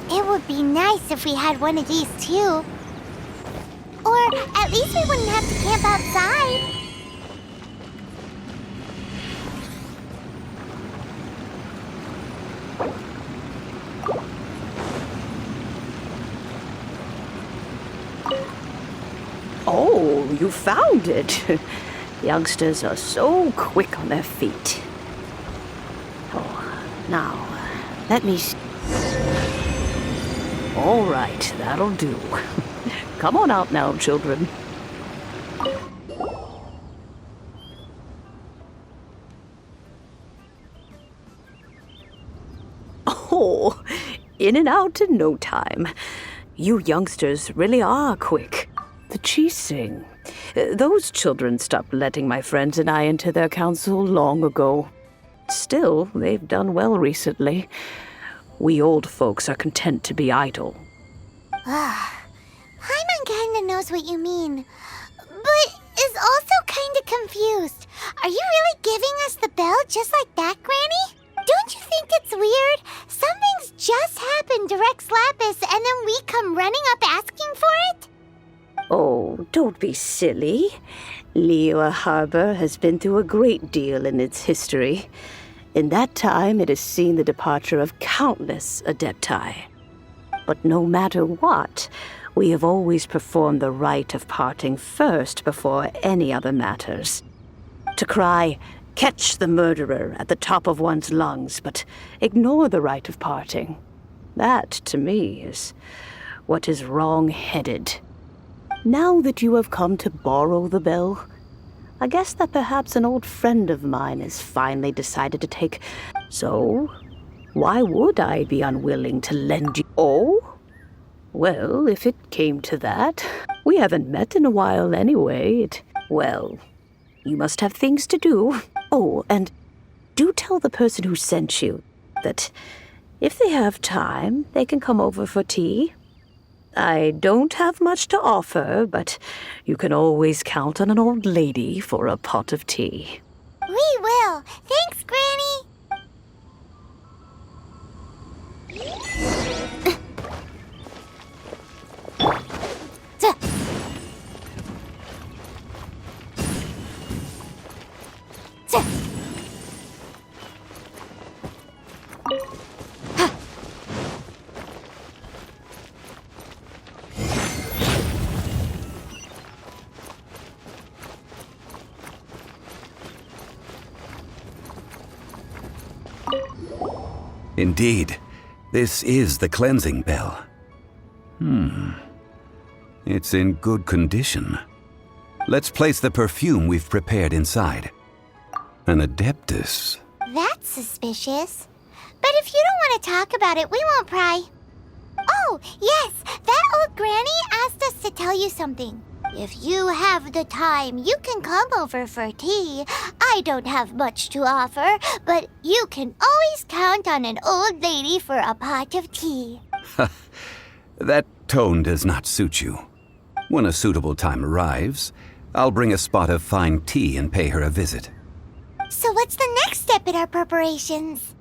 It would be nice if we had one of these too. Or at least we wouldn't have to camp outside. Oh, you found it. Youngsters are so quick on their feet. Oh, now, let me see. All right, that'll do. Come on out now, children. Oh, in and out in no time. You youngsters really are quick. The cheesing. Those children stopped letting my friends and I into their council long ago. Still, they've done well recently. We old folks are content to be idle. Paimon kinda knows what you mean, but is also kinda confused. Are you really giving us the bell just like that, Granny? Don't you think it's weird? Something's just happened to Rex Lapis and then we come running up asking for it? Oh, don't be silly. Liyue Harbor has been through a great deal in its history. In that time, it has seen the departure of countless Adepti. But no matter what, we have always performed the rite of parting first before any other matters. To cry, "Catch the murderer," at the top of one's lungs, but ignore the rite of parting. That, to me, is what is wrong-headed. Now that you have come to borrow the bell, I guess that perhaps an old friend of mine has finally decided to take... So, why would I be unwilling to lend you... Oh? Well, if it came to that, we haven't met in a while anyway. Well, you must have things to do. Oh, and do tell the person who sent you that if they have time, they can come over for tea. I don't have much to offer, but you can always count on an old lady for a pot of tea. We will. Thanks, Granny. Indeed, this is the cleansing bell. It's in good condition. Let's place the perfume we've prepared inside. An Adeptus. That's suspicious. But if you don't want to talk about it, we won't pry. Oh, yes, that old granny asked us to tell you something. If you have the time, you can come over for tea. I don't have much to offer, but you can always count on an old lady for a pot of tea. That tone does not suit you. When a suitable time arrives, I'll bring a spot of fine tea and pay her a visit. So what's the next step in our preparations?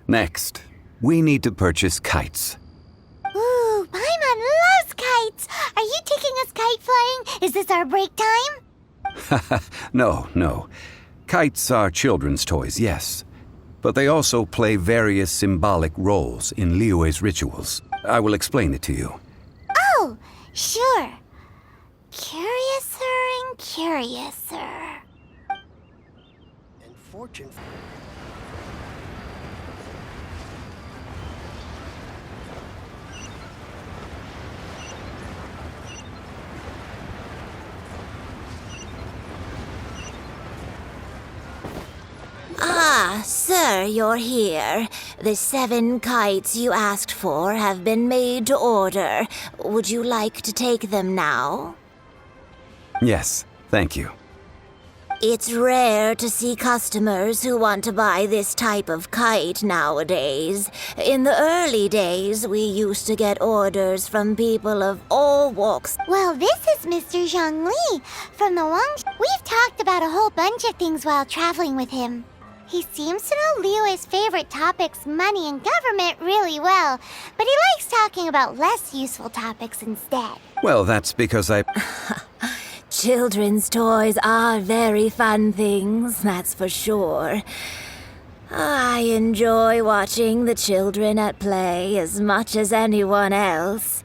Next, we need to purchase kites. Ooh, Paimon loves kites! Are you taking us kite flying? Is this our break time? No. Kites are children's toys, yes. But they also play various symbolic roles in Liyue's rituals. I will explain it to you. Oh, sure. Curiouser and curiouser. And fortune... Ah, sir, you're here. The 7 kites you asked for have been made to order. Would you like to take them now? Yes, thank you. It's rare to see customers who want to buy this type of kite nowadays. In the early days, we used to get orders from people of all walks. Well, this is Mr. Zhang Li from the Wang... We've talked about a whole bunch of things while traveling with him. He seems to know Liyue's favorite topics, money and government, really well, but he likes talking about less useful topics instead. Well, that's because I... Children's toys are very fun things, that's for sure. I enjoy watching the children at play as much as anyone else.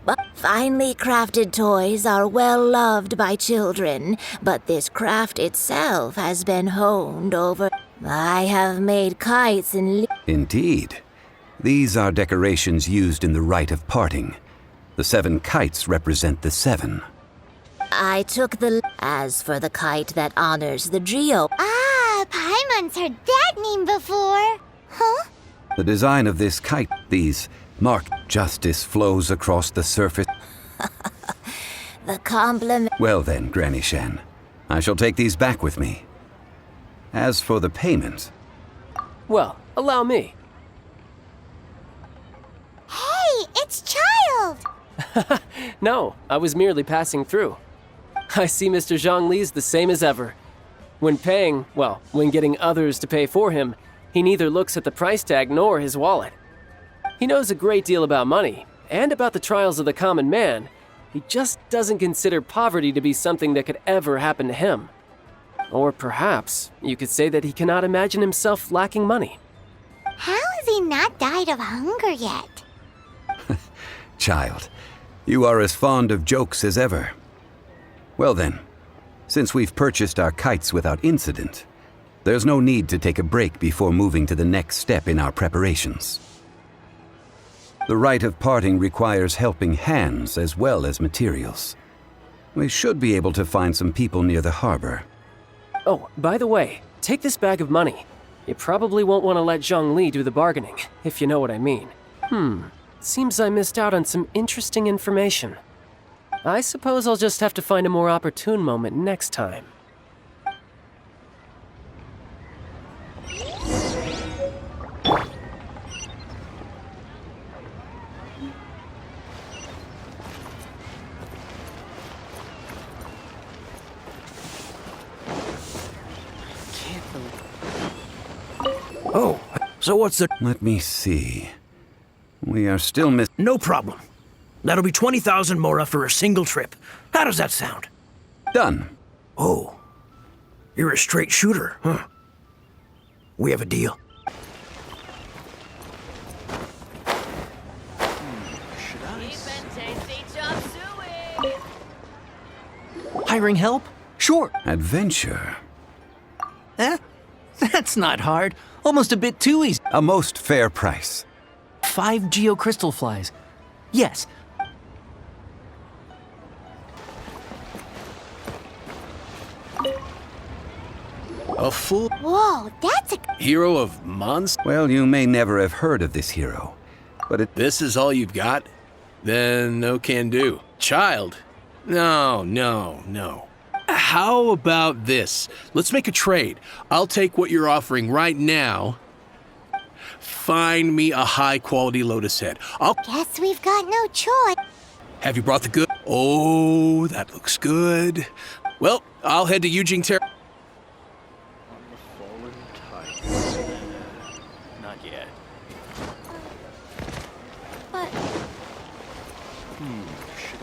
But finely crafted toys are well loved by children, but this craft itself has been honed over. I have made kites and... Indeed. These are decorations used in the rite of parting. The 7 kites represent the 7. I took the... As for the kite that honors the Geo... Paimon's heard that name before. Huh? The design of this kite, these marked justice flows across the surface. The compliment... Well then, Granny Shan, I shall take these back with me. As for the payment... Well, allow me. Hey, it's Child! No, I was merely passing through. I see Mr. Zhongli's the same as ever. When paying, well, when getting others to pay for him, he neither looks at the price tag nor his wallet. He knows a great deal about money, and about the trials of the common man. He just doesn't consider poverty to be something that could ever happen to him. Or perhaps you could say that he cannot imagine himself lacking money. How has he not died of hunger yet? Child, you are as fond of jokes as ever. Well then, since we've purchased our kites without incident, there's no need to take a break before moving to the next step in our preparations. The rite of parting requires helping hands as well as materials. We should be able to find some people near the harbor. Oh, by the way, take this bag of money. You probably won't want to let Zhongli do the bargaining, if you know what I mean. Seems I missed out on some interesting information. I suppose I'll just have to find a more opportune moment next time. Oh, so what's the... Let me see. We are still No problem. That'll be 20,000 mora for a single trip. How does that sound? Done. Oh, you're a straight shooter, huh? We have a deal. Hiring help? Sure. Adventure. Eh? That's not hard. Almost a bit too easy. A most fair price. 5 geocrystal flies. Yes. A full Whoa, that's a... hero of monsters? Well, you may never have heard of this hero, but This is all you've got? Then no can do. Child? No. How about this? Let's make a trade. I'll take what you're offering right now. Find me a high-quality lotus head. Guess we've got no choice. Have you brought the good? Oh, that looks good. Well, I'll head to Eugene Ter... Not yet. But... Should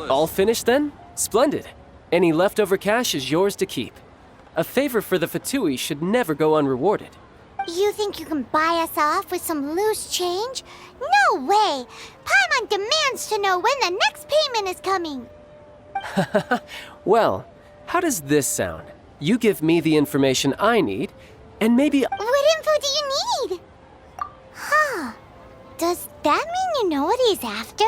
I? All finished then? Splendid. Any leftover cash is yours to keep. A favor for the Fatui should never go unrewarded. You think you can buy us off with some loose change? No way! Paimon demands to know when the next payment is coming! Well, how does this sound? You give me the information I need, and maybe... What info do you need? Huh. Does that mean you know what he's after?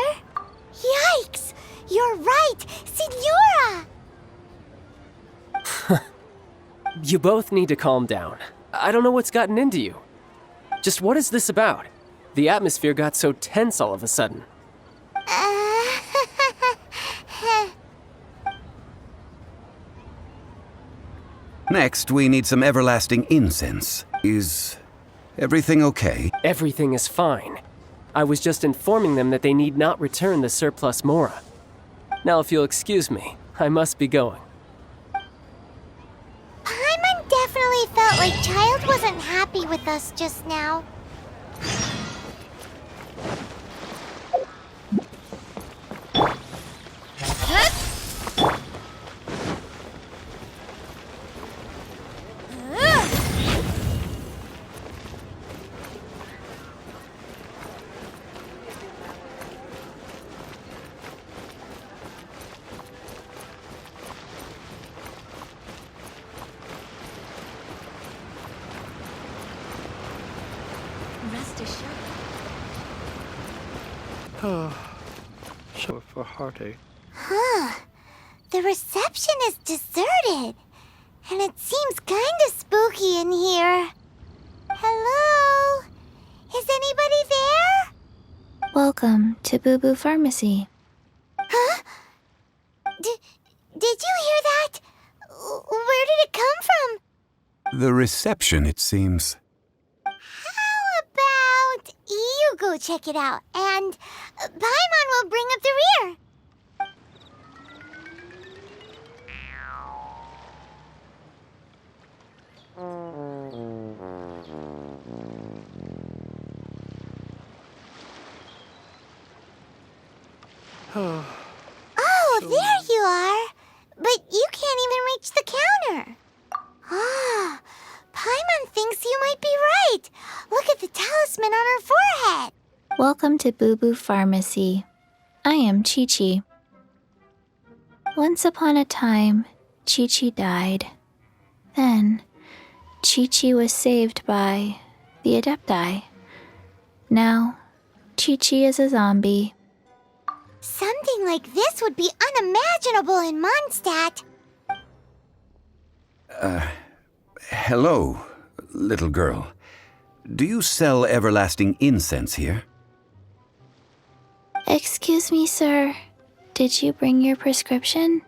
Yikes! You're right! Signora! You both need to calm down. I don't know what's gotten into you. Just what is this about? The atmosphere got so tense all of a sudden. Next, we need some everlasting incense. Is everything okay? Everything is fine. I was just informing them that they need not return the surplus mora. Now, if you'll excuse me, I must be going. Paimon definitely felt like Child wasn't happy with us just now. So for heartache. Huh. The reception is deserted. And it seems kinda spooky in here. Hello? Is anybody there? Welcome to Boo Boo Pharmacy. Huh? Did you hear that? Where did it come from? The reception, it seems. How about you go check it out, and Paimon will bring up the rear. Oh, there you are. But you can't even reach the counter. Ah, Paimon thinks you might be right. Look at the talisman on her forehead. Welcome to Boo Boo Pharmacy. I am Chi-Chi. Once upon a time, Chi-Chi died. Then, Chi-Chi was saved by the Adepti. Now, Chi-Chi is a zombie. Something like this would be unimaginable in Mondstadt. Hello, little girl. Do you sell everlasting incense here? Excuse me, sir. Did you bring your prescription?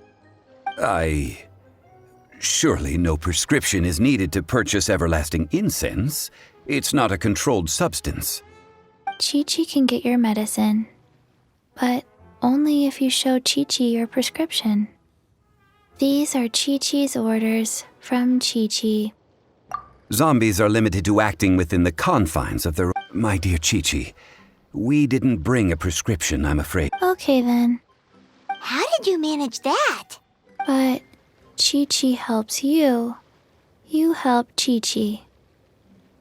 Surely no prescription is needed to purchase everlasting incense. It's not a controlled substance. Chi-Chi can get your medicine, but only if you show Chi-Chi your prescription. These are Chi-Chi's orders from Chi-Chi. Zombies are limited to acting within the confines of their... My dear Chi-Chi, we didn't bring a prescription, I'm afraid. Okay then, How did you manage that? but Chi-Chi helps you. You help Chi-Chi.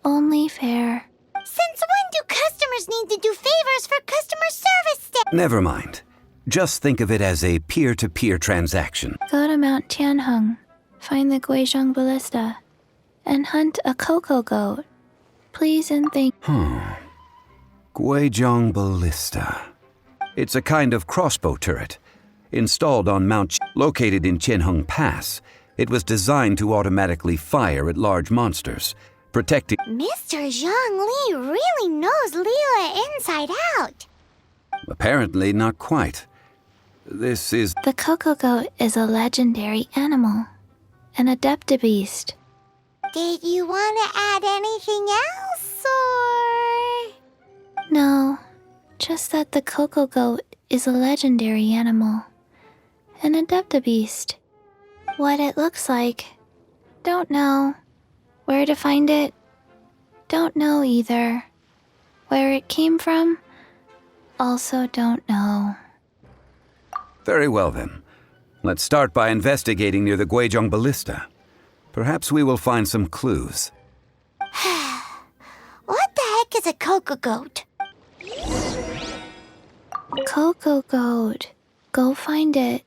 Only fair. Since when do customers need to do favors for customer service staff? Never mind. Just think of it as a peer-to-peer transaction. Go to Mount Tianheng, find the Guizhong Ballista, and hunt a cocoa goat. Please and thank. Guizhong Ballista. It's a kind of crossbow turret. Installed on located in Tianheng Pass, it was designed to automatically fire at large monsters, protecting... Mr. Zhang Li really knows Liyue inside out. Apparently not quite. This is... The cocoa goat is a legendary animal, an adeptabeast. Did you want to add anything else, or...? No, just that the cocoa goat is a legendary animal, an adeptabeast. What it looks like, don't know. Where to find it, don't know either. Where it came from, also don't know. Very well then. Let's start by investigating near the Guizhong Ballista. Perhaps we will find some clues. What the heck is a cocoa goat? Cocoa goat, go find it.